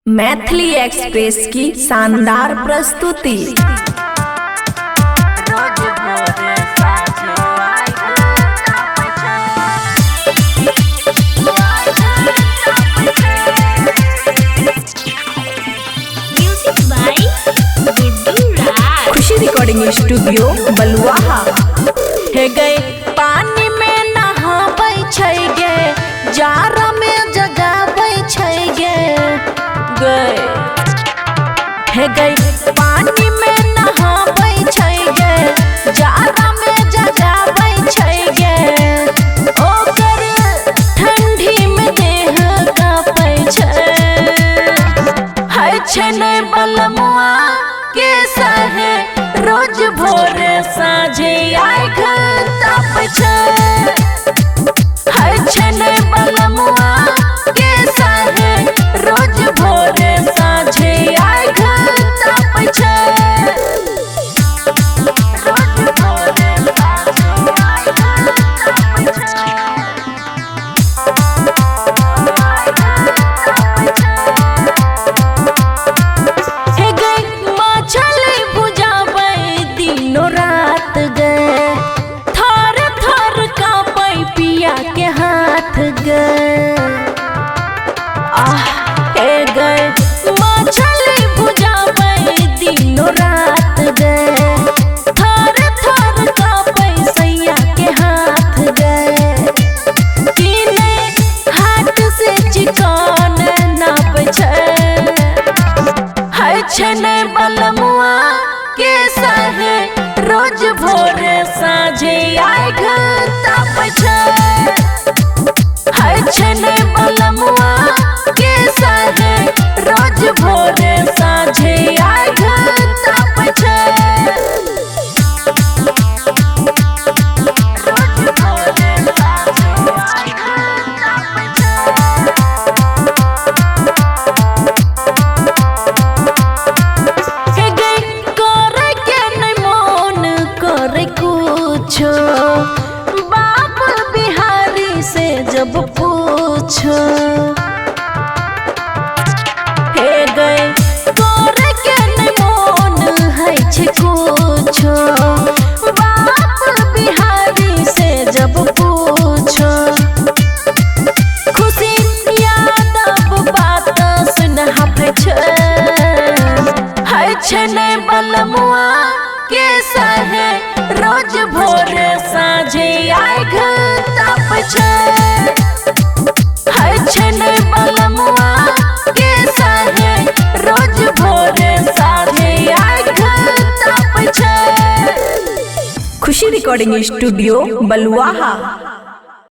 Maithili express की शानदार प्रस्तुति। खुशी रिकॉर्डिंग स्टूडियो बलुआहा। हे गए पानी में नहाबै छै गे, जाड़ा में जगाबै छै गे। गए हे गए पानी में नहाबै छै गे, जाड़ा में जगाबै छै गे। ओकर ठंडी में देह कांपै छै, है छै नै बलमुआ के सहे रोज भोरे साँझे आँख तापै छै। है छै नै बलमुआ के सहे रोज भोरे साँझे आँख तापै छै। रोज भोरे साँझे आँख तापै छै। मछली भुजाबै दिनो रात गए, थर थर कांपै सैया के हाथ गए। किने हाथ से चिकन नापै छै, है छै नै बलमुआ के सहे रोज भोरे साँझे आँख तापै छै। है छै नै बलमुआ के सहे रोज भोरे साँझे आँख तापै छै। रोज भोरे साँझे आँख तापै छै। करे के नै मन करे कुछो, बाप बिहारी से जब पूछो। हे गए करे के नै मन है छै कुछो, बाप बिहारी से जब पूछो। खुशी यादव बात सुन हाफे छै, है छै नै बलमुआ के सहे रोज भोरे साँझे आँख तापै छै। है छै नै बलमुआ के सहे रोज भोरे साँझे आँख तापै छै। खुशी रिकॉर्डिंग स्टूडियो बलुआहा।